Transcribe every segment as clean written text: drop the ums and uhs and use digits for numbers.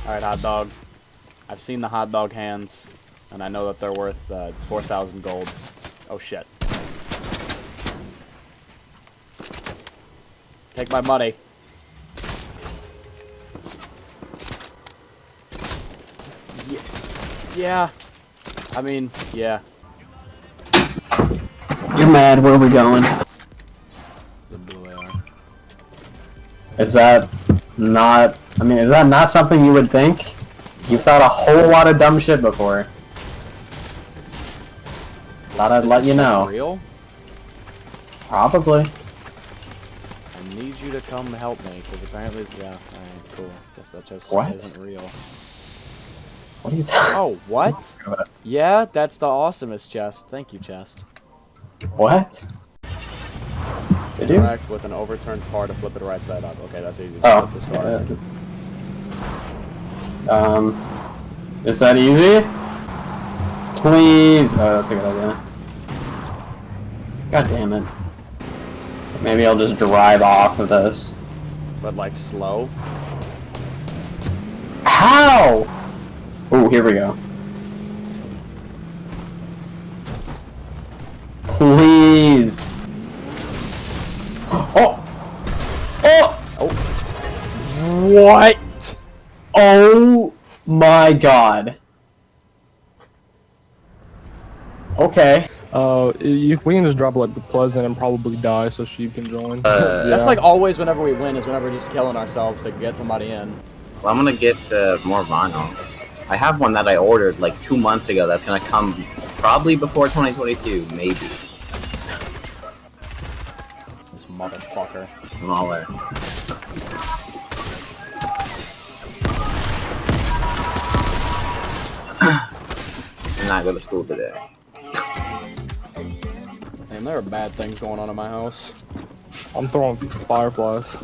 Alright, hot dog. I've seen the hot dog hands, and I know that they're worth 4,000 gold. Oh shit. Take my money. Yeah. I mean, yeah. You're mad, where are we going? The blue AR. Is that not... I mean, is that not something you would think? You've thought a whole lot of dumb shit before. Thought I'd let you know. Real? Probably. I need you to come help me, because apparently, yeah, alright, cool. Guess that just What? isn't real. What are you talking Oh, what? Yeah, that's the awesomest chest. Thank you, chest. What? Did you? Interact with an overturned car to flip it right side up. Okay, that's easy. Oh. Flip this car. Is that easy? Please! Oh, that's a good idea. God damn it. Maybe I'll just drive off of this. But like slow. How? Oh, here we go. Please. Oh! Oh! Oh. What? Oh my god. Okay. We can just drop like the Pleasant and probably die so she can join. That's Yeah. like always whenever we win is whenever we're just killing ourselves to get somebody in. Well, I'm gonna get more vinyls. I have one that I ordered like 2 months ago that's gonna come probably before 2022, maybe. This motherfucker. Smaller. Did not go to school today. Man, there are bad things going on in my house. I'm throwing fireflies.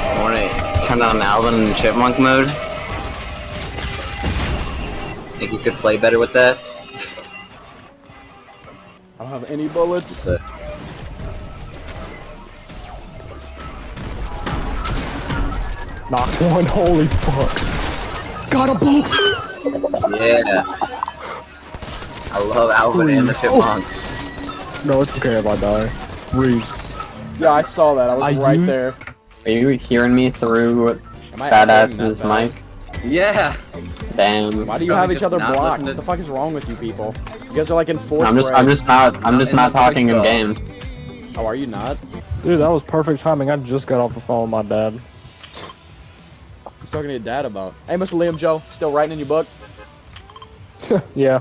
I wanna turn on Alvin in Chipmunk mode. Think you could play better with that? I don't have any bullets. Knocked one, holy fuck. Got a bolt! Yeah. I love Alvin and the Chipmunks. No, it's okay if I die. Reeves. Yeah, I saw that. I was right there. Are you hearing me through Am I Badass's echoing that mic? Yeah. Damn. Why do you Probably have each just other not blocked? listen to- What the fuck is wrong with you people? You guys are like in fourth I'm just grade. not talking in game. Oh, are you not? Dude, that was perfect timing. I just got off the phone with my dad. What's talking to your dad about? Hey, Mr. Liam Joe, still writing in your book? Yeah.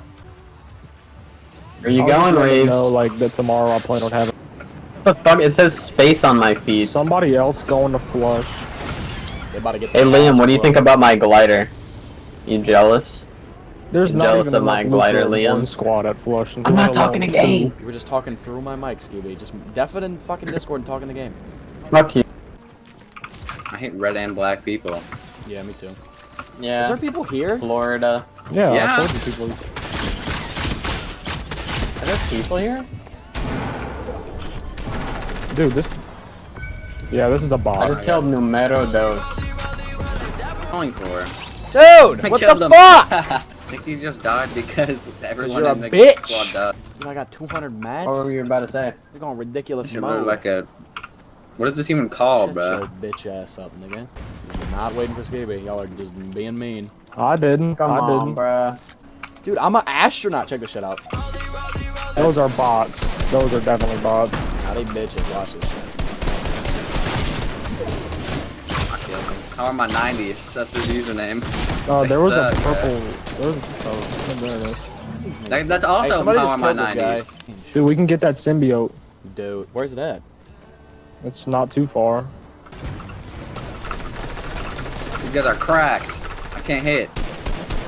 Are you I'll going, just let you Raves? know, like, that tomorrow I plan on having What the fuck? It says space on my feet. somebody else going to flush. They about to get Hey Liam, what do you think about my glider? You jealous? There's I'm not jealous even of my enough loot glider, for Liam. one squad at flush. I'm not talking in game. You were just talking through my mic, Scooby. Just deafen in fucking Discord and talk in the game. Fuck you. I hate red and black people. Yeah, me too. Yeah. Is there people here? Florida. Yeah, Yeah. I told you people. Are there people here? Dude, this. Yeah, this is a bot. I just killed numero dos. Going for. Dude, I what killed the him. fuck? I think he just died because everyone you're in a the bitch. squad died. Dude, I got 200 mats. What were you about to say? You're going ridiculous Should mode. look like a. What is this even called, Shut bro? your bitch ass up, nigga. You're not waiting for Scooby. Y'all are just being mean. I didn't. Come I on, didn't. bruh. Dude, I'm an astronaut. Check this shit out. Those are bots. Those are definitely bots. Now they bitches. Watch this shit. I killed him. How are my 90s? That's his username. There was suck, a purple. There was, oh, there it is. That's also somebody how just are my killed this 90s. Dude, we can get that symbiote. Dude, where's it at? It's not too far. These guys are cracked. I can't hit.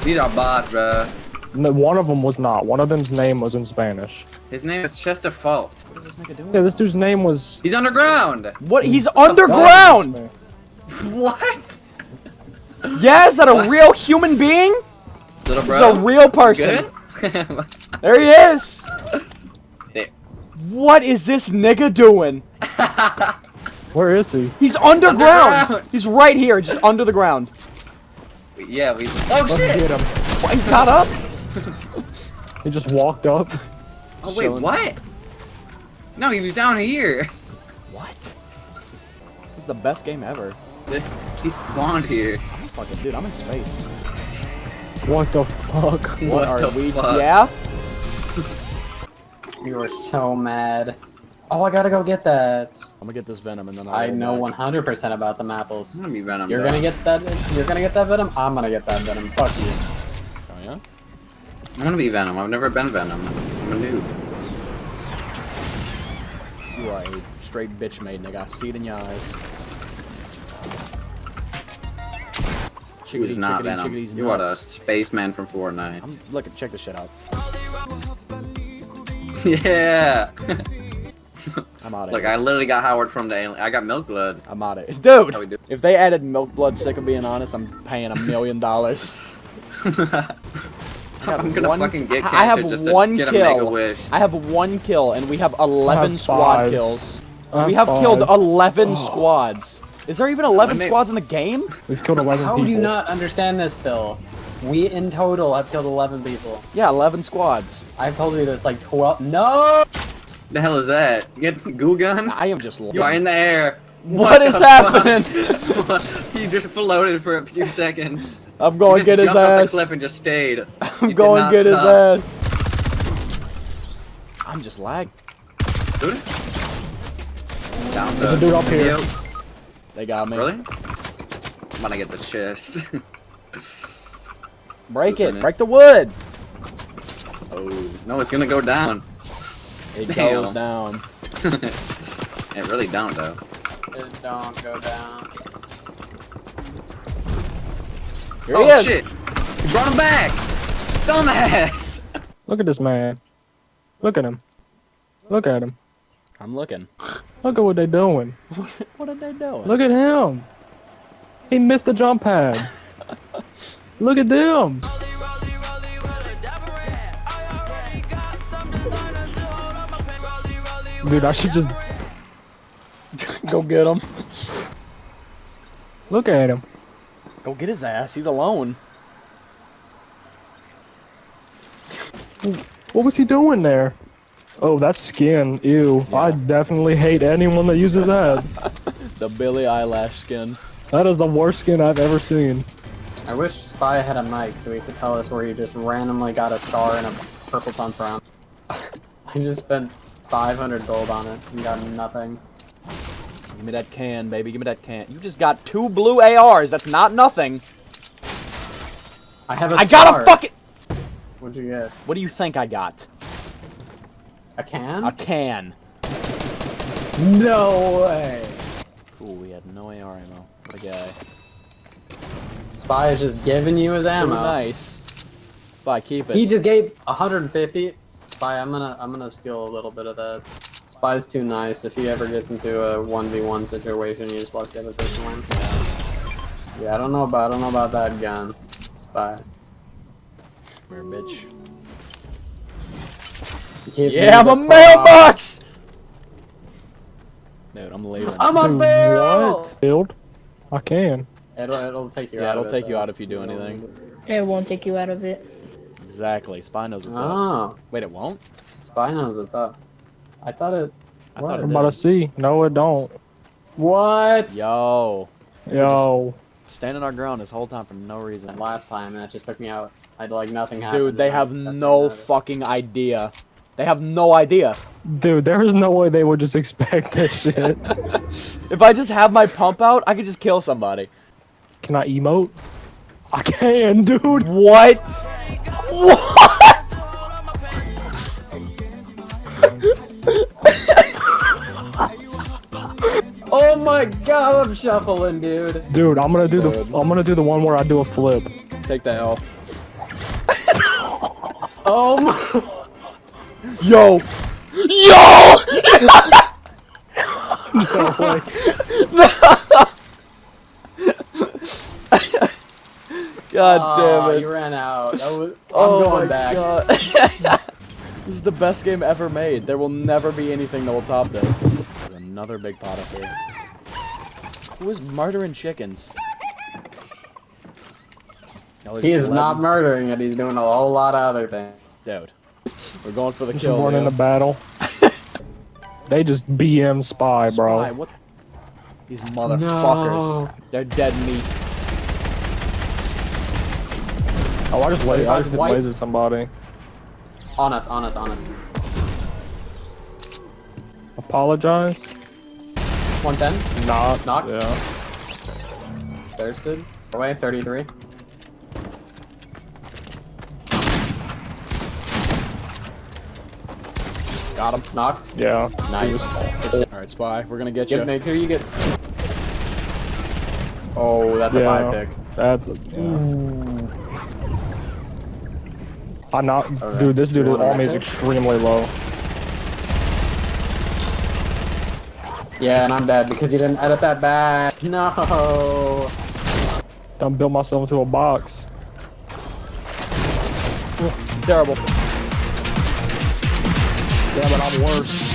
These are bots, bro. No, one of them was not. One of them's name was in Spanish. His name is Chester Fault. What is this nigga doing? Yeah, this dude's name was. He's underground. What? He's underground! What? Yeah, is that a real human being? Little This is bro. a real person. Good? There he is! There. What is this nigga doing? Where is he? He's underground! Underground! He's right here, just under the ground. Yeah, we. Oh Let's shit! get him. What, he got up? He just walked up. Oh wait, Chilling. what? No, he was down here. What? This is the best game ever. He spawned here. I'm fucking dude, I'm in space. What the fuck? What are the we? fuck? Yeah? You were so mad. Oh, I gotta go get that. I'm gonna get this venom and then I I'll know go back. 100% about them apples. I'm gonna be Venom. You're though. gonna get that. You're gonna get that venom. I'm gonna get that venom. Fuck you. Oh yeah? I'm gonna be Venom. I've never been Venom. I'm a noob. You are a straight bitch maiden. I got a seed in your eyes. He was not Venom. chickadee's You are a nuts. spaceman from Fortnite. I'm looking. Check this shit out. Yeah. I'm out of Look, here. I literally got Howard from the alien. I got Milk Blood. I'm out of here. Dude! How we do? If they added milk blood, sick of being honest, I'm paying $1 million. I'm gonna fucking get cancer I have just one to get a kill. Mega Wish. I have 1 kill, and we have 11 have squad 5. kills. I We have killed five. 11 squads. Is there even 11 When they- squads in the game? We've killed 11 How people. do you not understand this still? We in total have killed 11 people. Yeah, 11 squads. I've told you this like 12. No! The hell is that? You get some goo gun? I am just. You are in the air. What is the happening? fuck? He just floated for a few seconds. I'm He going just get his jumped off the ass. cliff and just stayed. He I'm did going not get his stop. ass. I'm just lagged. Dude. Down There's a dude up here. Yo. They got me. Really? I'm gonna get this chest. Break What's in it. it? Break the wood. Oh no, it's gonna go down. It Damn. goes down. It really don't though. It don't go down. Here Oh he is. shit! He brought him back! Dumbass! Look at this man. Look at him. Look at him. I'm looking. Look at what they doing. What are they doing? Look at him. He missed the jump pad. Look at them. Dude, I should just Go get him. look at him. Go get his ass. He's alone. What was he doing there? Oh, that's skin. Ew. Yeah. I definitely hate anyone that uses that. The Billy Eyelash skin. That is the worst skin I've ever seen. I wish Spy had a mic so he could tell us where he just randomly got a star and a purple pump from. I just spent 500 gold on it and got nothing. Give me that can, baby. Give me that can. You just got 2 blue ARs. That's not nothing. I have a I star. got a fucking. What'd you get? What do you think I got? A can? A can. No way! Ooh, we had no AR ammo. What a guy. Spy is just giving you his Too ammo. nice. Bye, keep it. He just gave 150. Spy, I'm gonna steal a little bit of that. Spy's too nice. If he ever gets into a 1v1 situation, he just lets the other person win. Yeah, I don't know about that gun. Spy. Come here, bitch. Keep Yeah, I'm a me the mailbox! Dude, I'm leaving. I'm a Dude, barrel! what? Build? I can. It'll take you out. Yeah, it'll of it, take you though. out if you do anything. It won't take you out of it. Exactly. Spy knows what's up. Oh, Wait, it won't? Spy knows what's up. I thought it. I What? thought it I'm about to did. see. No, it don't. What? Yo. Yo. Standing our ground this whole time for no reason. Last time, and it just took me out. Like nothing happened. Dude, they and I have just kept no getting out of it. fucking idea. They have no idea. Dude, there is no way they would just expect that shit. If I just have my pump out, I could just kill somebody. Can I emote? I can, dude. What? What? Oh my god, I'm shuffling, dude. Dude, I'm gonna do Dude. the one where I do a flip. Take that L. Oh my. Yo! Yo! No way. God damn it. You ran out. That was, I'm Oh going my back. God. This is the best game ever made. There will never be anything that will top this. There's another big pot up here. Who is murdering chickens? No, He is not murdering it. He's doing a whole lot of other things. Dude, we're going for the Just kill. born in Leo. a battle. They just BM Spy, bro. Spy, what? These motherfuckers. No. They're dead meat. Oh, I just hit White. laser somebody. On us, on us, on us. Apologize. 110. Not. Knocked. Yeah. Thirsted. Away, 33. Got him. Knocked. Yeah. Nice. Alright, Spy, we're gonna get you. Make sure you get. Oh, that's a Yeah. 5 tick. That's a, yeah. I not, Okay. dude. This dude You is want a army is back extremely low. Yeah, and I'm dead because you didn't edit that back. No. Done built myself into a box. It's terrible. Yeah, but I'm worse.